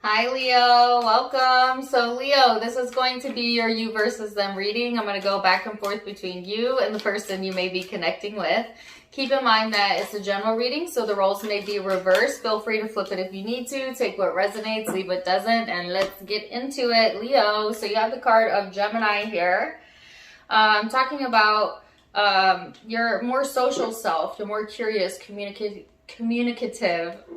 Hi Leo, welcome. So Leo, this is going to be your you versus them reading. I'm going to go back and forth between you and the person you may be connecting with. Keep in mind that it's a general reading, so the roles may be reversed. Feel free to flip it if you need to. Take what resonates, leave what doesn't, and let's get into it. Leo, so you have the card of Gemini here. I'm talking about your more social self, your more curious, communicative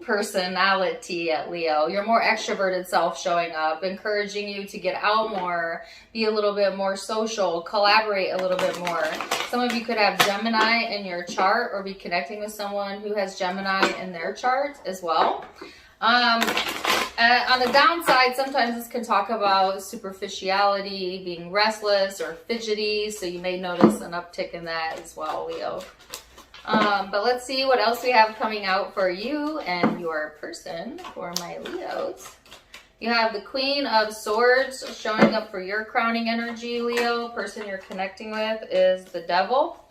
personality at Leo, your more extroverted self showing up, encouraging you to get out more, be a little bit more social, collaborate a little bit more. Some of you could have Gemini in your chart or be connecting with someone who has Gemini in their chart as well. On the downside, sometimes this can talk about superficiality, being restless or fidgety, so you may notice an uptick in that as well, Leo. But let's see what else we have coming out for you and your person, for my Leos. You have the Queen of Swords showing up for your crowning energy, Leo. Person you're connecting with is the Devil.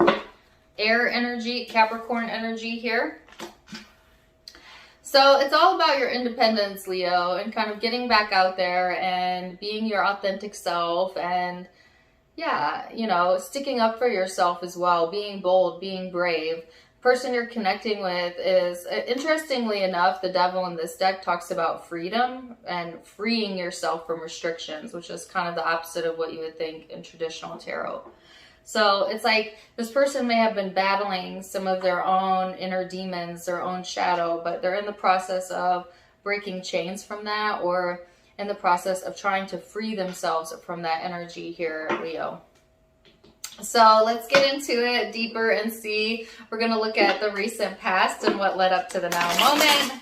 Air energy, Capricorn energy here. So it's all about your independence, Leo, and kind of getting back out there and being your authentic self and yeah, you know, sticking up for yourself as well, being bold, being brave. Person you're connecting with is, interestingly enough, the Devil in this deck talks about freedom and freeing yourself from restrictions, which is kind of the opposite of what you would think in traditional tarot. So it's like this person may have been battling some of their own inner demons, their own shadow, but they're in the process of breaking chains from that, or in the process of trying to free themselves from that energy here, Leo. So let's get into it deeper and see. We're going to look at the recent past and what led up to the now moment,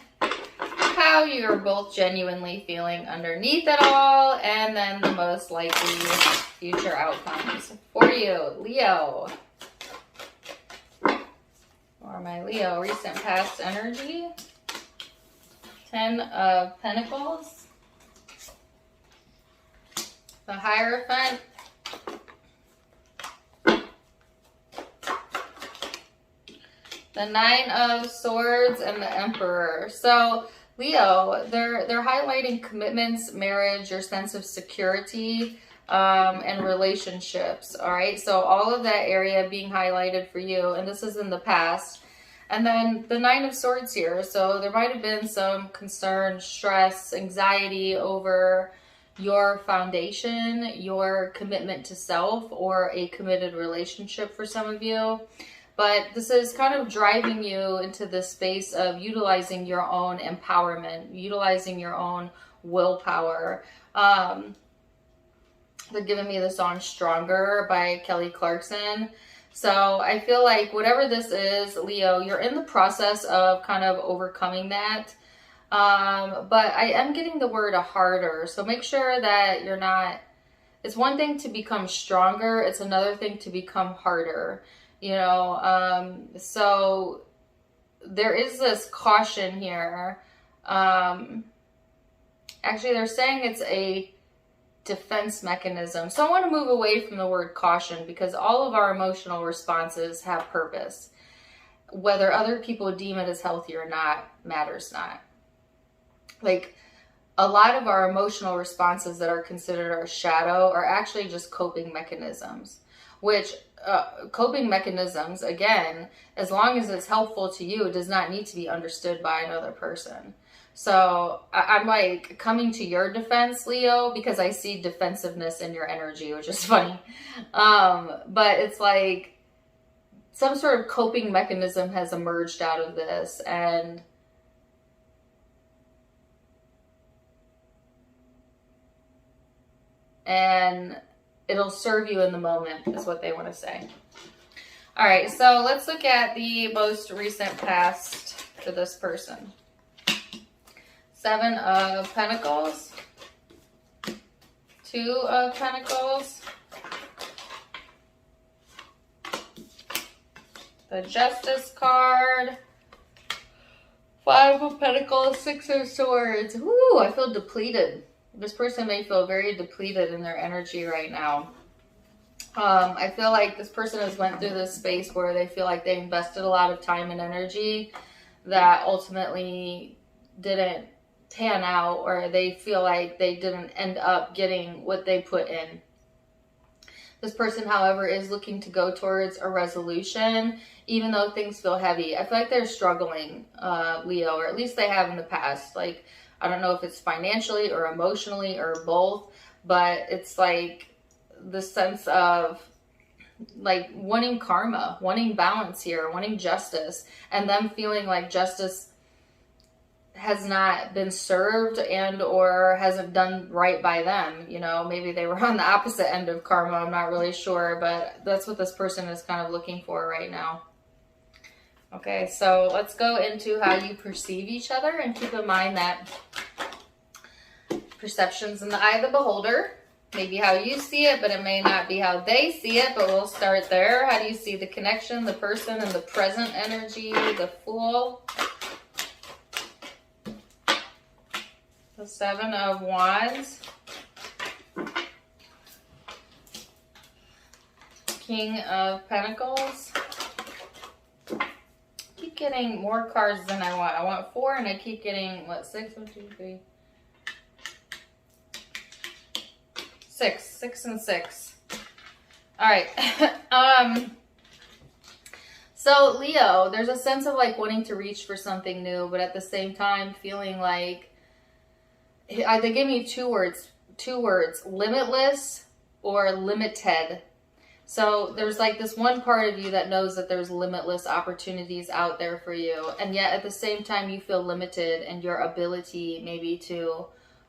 how you're both genuinely feeling underneath it all, and then the most likely future outcomes for you, Leo. Or my Leo, recent past energy. 10 of Pentacles. The Hierophant. The Nine of Swords and the Emperor. So Leo, they're highlighting commitments, marriage, your sense of security, and relationships. All right. So all of that area being highlighted for you. And this is in the past. And then the Nine of Swords here. So there might have been some concern, stress, anxiety over your foundation, your commitment to self, or a committed relationship for some of you. But this is kind of driving you into the space of utilizing your own empowerment, utilizing your own willpower. They're giving me the song Stronger by Kelly Clarkson. So I feel like whatever this is, Leo, you're in the process of kind of overcoming that. But I am getting the word harder. So make sure that you're not, it's one thing to become stronger. It's another thing to become harder, you know? So there is this caution here. Actually, they're saying it's a defense mechanism. So I want to move away from the word caution because all of our emotional responses have purpose. Whether other people deem it as healthy or not matters not. Like a lot of our emotional responses that are considered our shadow are actually just coping mechanisms, which coping mechanisms, again, as long as it's helpful to you, it does not need to be understood by another person. So I'm like coming to your defense, Leo, because I see defensiveness in your energy, which is funny. But it's like some sort of coping mechanism has emerged out of this, and it'll serve you in the moment is what they want to say. All right, so let's look at the most recent past for this person. 7 of Pentacles, 2 of Pentacles, the Justice card, 5 of Pentacles, 6 of Swords. Ooh, I feel depleted. This person may feel very depleted in their energy right now. I feel like this person has went through this space where they feel like they invested a lot of time and energy that ultimately didn't pan out, or they feel like they didn't end up getting what they put in. This person, however, is looking to go towards a resolution, even though things feel heavy. I feel like they're struggling, Leo, or at least they have in the past. Like, I don't know if it's financially or emotionally or both, but it's like the sense of like wanting karma, wanting balance here, wanting justice, and them feeling like justice has not been served and or hasn't done right by them. You know, maybe they were on the opposite end of karma. I'm not really sure, but that's what this person is kind of looking for right now. Okay, so let's go into how you perceive each other, and keep in mind that perception's in the eye of the beholder. Maybe how you see it, but it may not be how they see it, but we'll start there. How do you see the connection, the person, and the present energy, the Fool? The Seven of Wands. King of Pentacles. I keep getting more cards than I want. I want 4, and I keep getting, what, 6? 1, 2, 3. 6 and 6. All right. So Leo, there's a sense of like wanting to reach for something new, but at the same time feeling like, they gave me two words, limitless or limited. So there's like this one part of you that knows that there's limitless opportunities out there for you. And yet at the same time, you feel limited in your ability maybe to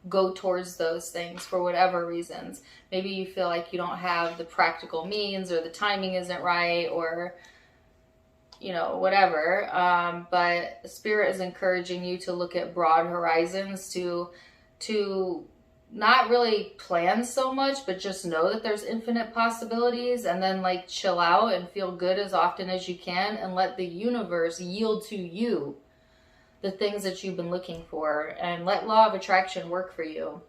go towards those things for whatever reasons. Maybe you feel like you don't have the practical means, or the timing isn't right, or, you know, whatever. But Spirit is encouraging you to look at broad horizons, to not really plan so much, but just know that there's infinite possibilities, and then like chill out and feel good as often as you can, and let the universe yield to you the things that you've been looking for, and let law of attraction work for you.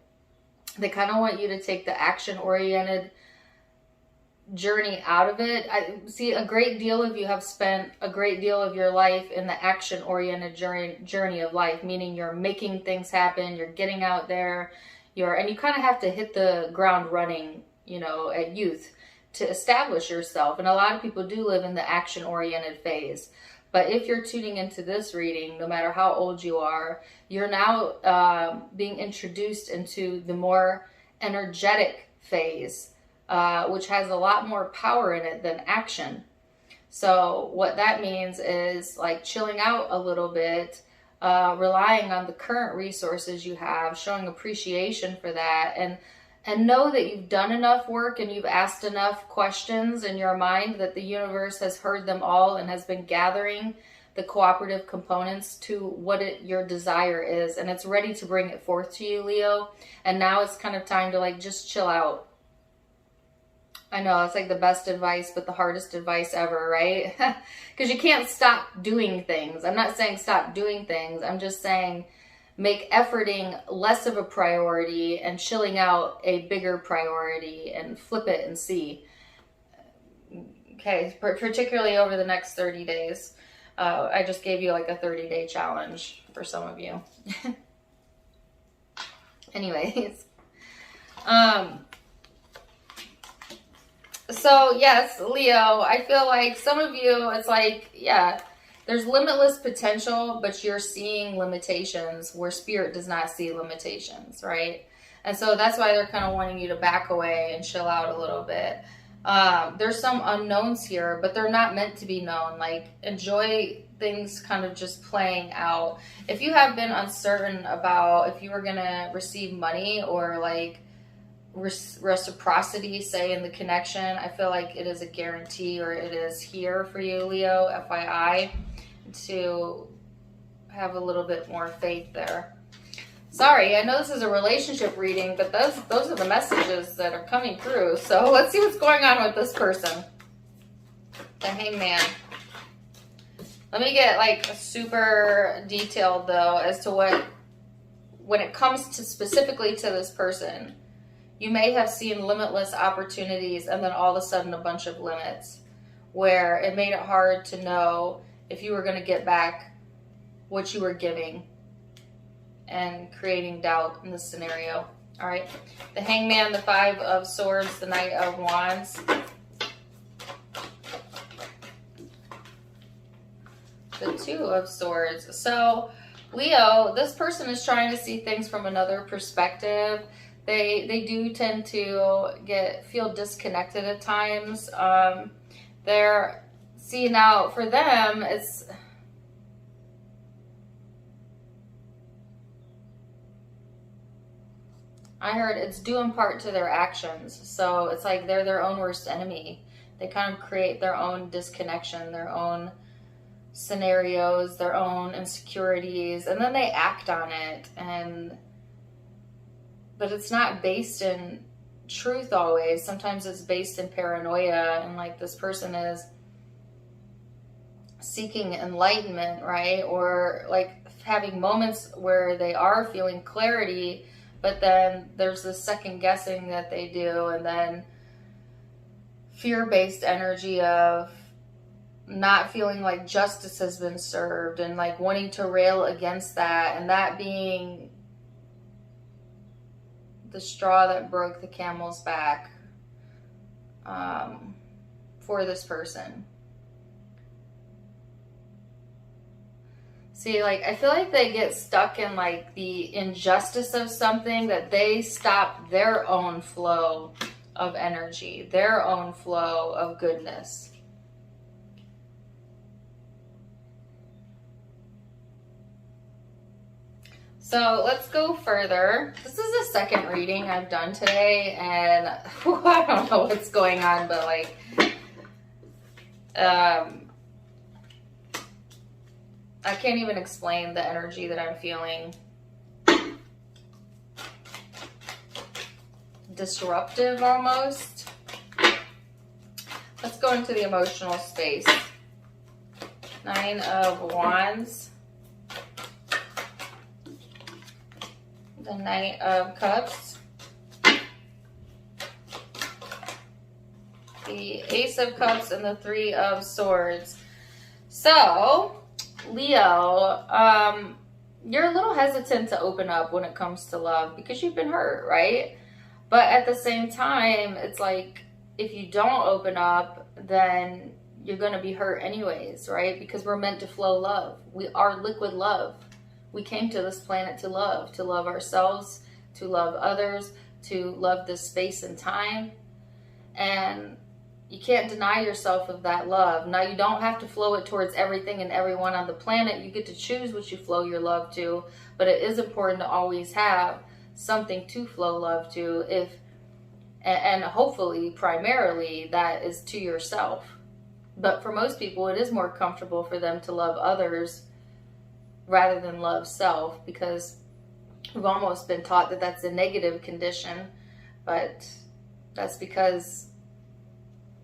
They kind of want you to take the action-oriented journey out of it. I see a great deal of you have spent a great deal of your life in the action-oriented journey of life, meaning you're making things happen, you're getting out there, and you kind of have to hit the ground running, you know, at youth to establish yourself. And a lot of people do live in the action-oriented phase. But if you're tuning into this reading, no matter how old you are, you're now being introduced into the more energetic phase, which has a lot more power in it than action. So what that means is like chilling out a little bit, relying on the current resources you have, showing appreciation for that, and know that you've done enough work and you've asked enough questions in your mind that the universe has heard them all and has been gathering the cooperative components to what your desire is, and it's ready to bring it forth to you, Leo. And now it's kind of time to like just chill out. I know it's like the best advice, but the hardest advice ever, right? Because you can't stop doing things. I'm not saying stop doing things. I'm just saying make efforting less of a priority and chilling out a bigger priority, and flip it and see. Okay, particularly over the next 30 days. I just gave you like a 30-day challenge for some of you. Anyways. So yes, Leo, I feel like some of you, it's like, yeah, there's limitless potential, but you're seeing limitations where Spirit does not see limitations, right? And so that's why they're kind of wanting you to back away and chill out a little bit. There's some unknowns here, but they're not meant to be known. Like, enjoy things kind of just playing out. If you have been uncertain about if you were going to receive money or like reciprocity, say, in the connection, I feel like it is a guarantee, or it is here for you, Leo, FYI, to have a little bit more faith there. Sorry, I know this is a relationship reading, but those are the messages that are coming through. So let's see what's going on with this person. The Hangman. Let me get like super detailed though as to when it comes to specifically to this person. You may have seen limitless opportunities and then all of a sudden a bunch of limits, where it made it hard to know if you were going to get back what you were giving. and creating doubt in this scenario. All right. The Hangman, the Five of Swords, the Knight of Wands. The Two of Swords. So, Leo, this person is trying to see things from another perspective. They do tend to feel disconnected at times. They're, see, now for them, it's, I heard it's due in part to their actions. So it's like they're their own worst enemy. They kind of create their own disconnection, their own scenarios, their own insecurities, and then they act on it. But it's not based in truth always. Sometimes it's based in paranoia, and like this person is seeking enlightenment, right? Or like having moments where they are feeling clarity, but then there's this second guessing that they do, and then fear-based energy of not feeling like justice has been served and like wanting to rail against that, and that being the straw that broke the camel's back for this person. See, like, I feel like they get stuck in like the injustice of something, that they stop their own flow of energy, their own flow of goodness. So let's go further. This is the second reading I've done today, and I don't know what's going on, but like, I can't even explain the energy that I'm feeling. Disruptive almost. Let's go into the emotional space. Nine of Wands. The Knight of Cups. The Ace of Cups and the Three of Swords. So, Leo, you're a little hesitant to open up when it comes to love because you've been hurt, right? But at the same time, it's like if you don't open up, then you're going to be hurt anyways, right? Because we're meant to flow love. We are liquid love. We came to this planet to love ourselves, to love others, to love this space and time. And you can't deny yourself of that love. Now, you don't have to flow it towards everything and everyone on the planet. You get to choose what you flow your love to, but it is important to always have something to flow love to, and hopefully primarily that is to yourself. But for most people, it is more comfortable for them to love others rather than love self, because we've almost been taught that that's a negative condition, but that's because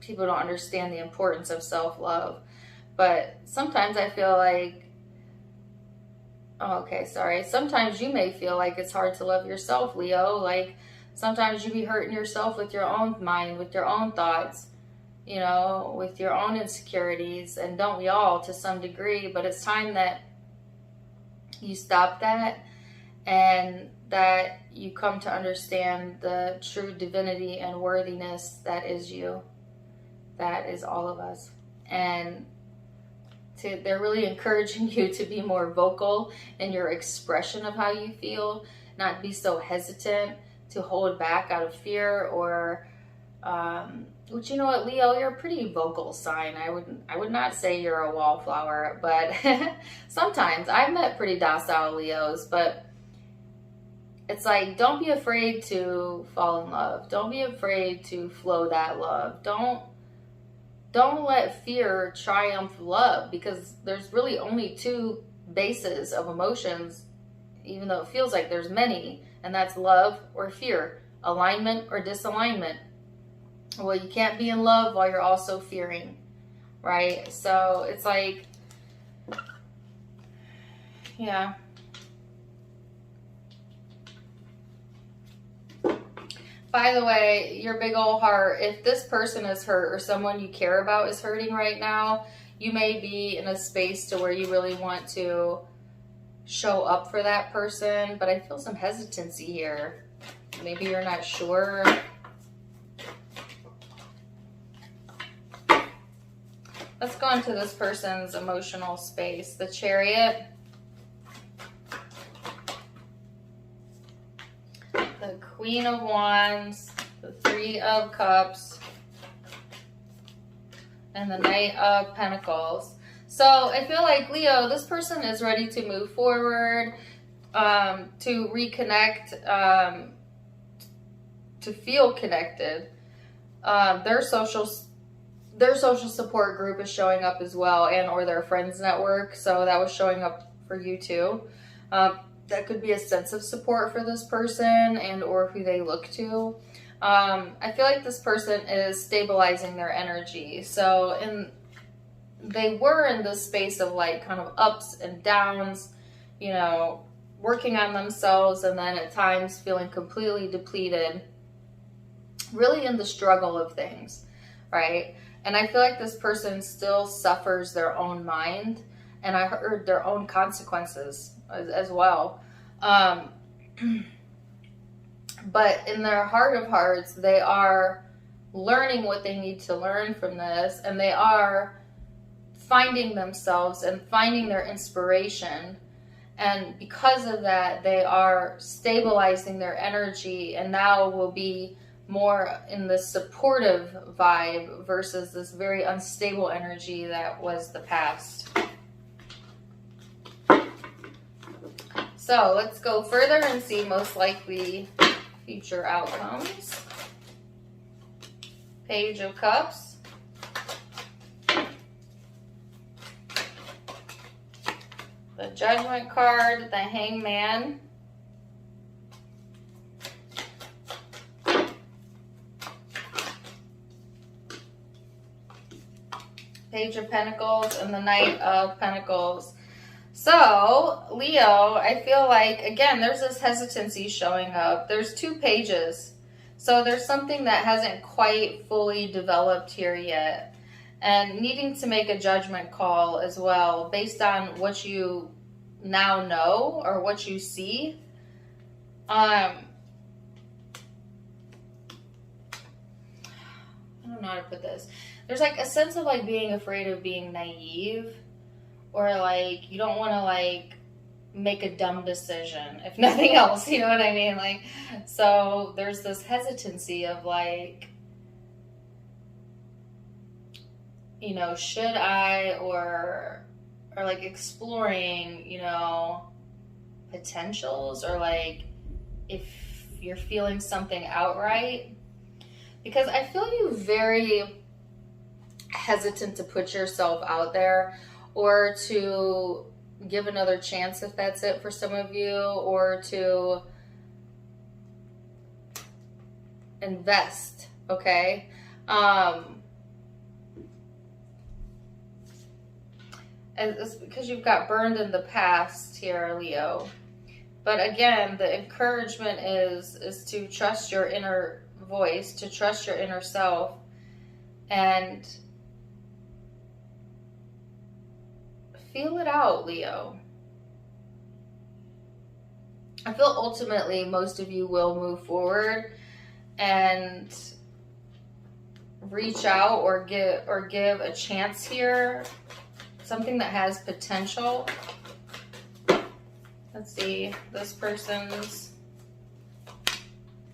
people don't understand the importance of self-love. But sometimes I feel like, sometimes you may feel like it's hard to love yourself, Leo. Like sometimes you be hurting yourself with your own mind, with your own thoughts, you know, with your own insecurities, and don't we all to some degree? But it's time that you stop that, and that you come to understand the true divinity and worthiness that is you, that is all of us. And they're really encouraging you to be more vocal in your expression of how you feel, not be so hesitant to hold back out of fear or which, you know what, Leo, you're a pretty vocal sign. I would not say you're a wallflower, but sometimes I've met pretty docile Leos. But it's like, don't be afraid to fall in love. Don't be afraid to flow that love. Don't let fear triumph love, because there's really only two bases of emotions, even though it feels like there's many, and that's love or fear, alignment or disalignment. Well, you can't be in love while you're also fearing, right? So it's like, yeah. By the way, your big old heart, if this person is hurt or someone you care about is hurting right now, you may be in a space to where you really want to show up for that person, but I feel some hesitancy here. Maybe you're not sure. Let's go into this person's emotional space. The Chariot, the Queen of Wands, the Three of Cups, and the Knight of Pentacles. So I feel like, Leo, this person is ready to move forward, to reconnect, to feel connected. Their social support group is showing up as well, and or their friends network. So that was showing up for you too. That could be a sense of support for this person and or who they look to. I feel like this person is stabilizing their energy. So they were in this space of like kind of ups and downs, you know, working on themselves, and then at times feeling completely depleted, really in the struggle of things, right? And I feel like this person still suffers their own mind, and I heard their own consequences as well. But in their heart of hearts, they are learning what they need to learn from this, and they are finding themselves and finding their inspiration. And because of that, they are stabilizing their energy, and now will be more in the supportive vibe versus this very unstable energy that was the past. So let's go further and see most likely future outcomes. Page of Cups. The Judgment card, the Hangman. Page of Pentacles and the Knight of Pentacles. So, Leo, I feel like, again, there's this hesitancy showing up. There's two pages. So there's something that hasn't quite fully developed here yet. And needing to make a judgment call as well based on what you now know or what you see. I don't know how to put this. There's like a sense of like being afraid of being naive, or like you don't want to like make a dumb decision, if nothing else, you know what I mean? Like, so there's this hesitancy of like, you know, should I, or like exploring, you know, potentials, or like if you're feeling something outright, because I feel you very hesitant to put yourself out there or to give another chance if that's it for some of you, or to invest, okay? And it's because you've got burned in the past here, Leo. But again, the encouragement is to trust your inner voice, to trust your inner self, and feel it out, Leo. I feel ultimately most of you will move forward and reach out or give a chance here, something that has potential. Let's see, this person's,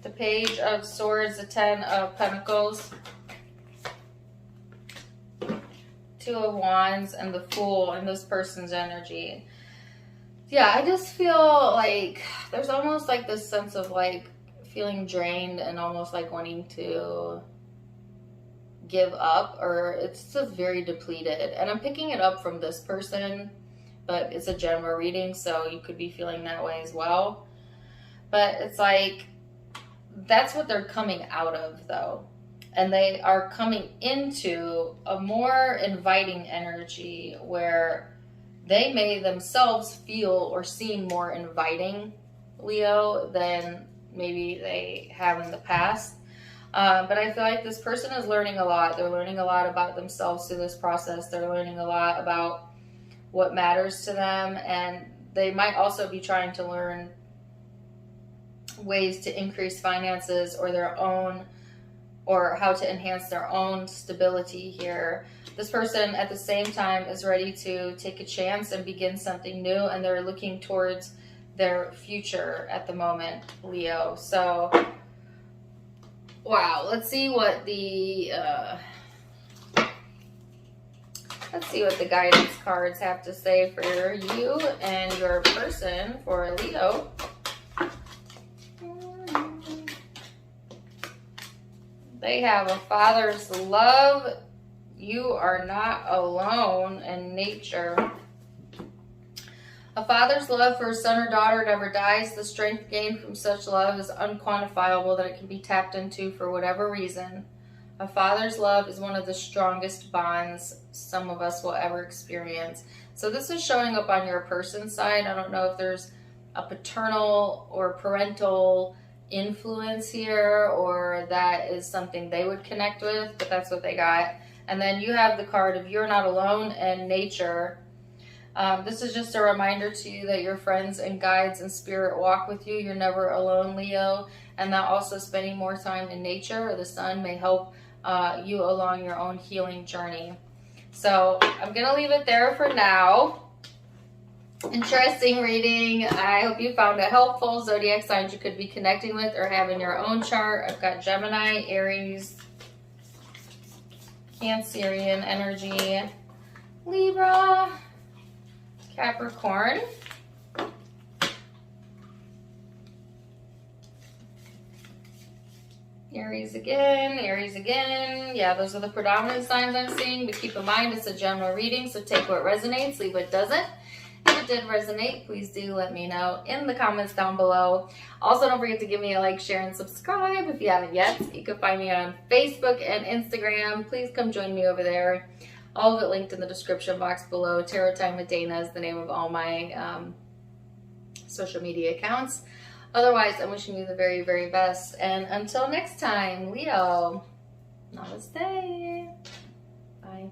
the Page of Swords, the Ten of Pentacles, Two of Wands, and the Fool in this person's energy. Yeah, I just feel like there's almost like this sense of like feeling drained and almost like wanting to give up, or it's just very depleted. And I'm picking it up from this person, but it's a general reading, so you could be feeling that way as well. But it's like, that's what they're coming out of though. And they are coming into a more inviting energy where they may themselves feel or seem more inviting, Leo, than maybe they have in the past. But I feel like this person is learning a lot. They're learning a lot about themselves through this process. They're learning a lot about what matters to them. And they might also be trying to learn ways to increase finances or their own, or how to enhance their own stability here. This person at the same time is ready to take a chance and begin something new, and they're looking towards their future at the moment, Leo. So, wow, let's see what the guidance cards have to say for you and your person for Leo. They have a father's love. You are not alone in nature. A father's love for a son or daughter never dies. The strength gained from such love is unquantifiable, that it can be tapped into for whatever reason. A father's love is one of the strongest bonds some of us will ever experience. So this is showing up on your person's side. I don't know if there's a paternal or parental influence here, or that is something they would connect with, but that's what they got. And then you have the card of you're not alone in nature. This is just a reminder to you that your friends and guides and spirit walk with you. You're never alone, Leo. And that also spending more time in nature or the sun may help you along your own healing journey. So I'm going to leave it there for now. Interesting reading. I hope you found it helpful. Zodiac signs you could be connecting with or have in your own chart. I've got Gemini, Aries, Cancerian energy, Libra, Capricorn, Aries again, Aries again. Yeah, those are the predominant signs I'm seeing, but keep in mind it's a general reading, so take what resonates, leave what doesn't. If it did resonate, please do let me know in the comments down below. Also, don't forget to give me a like, share, and subscribe if you haven't yet. You can find me on Facebook and Instagram. Please come join me over there. All of it linked in the description box below. Tarot Time with Dana is the name of all my social media accounts. Otherwise, I'm wishing you the very, very best. And until next time, Leo, namaste. Bye.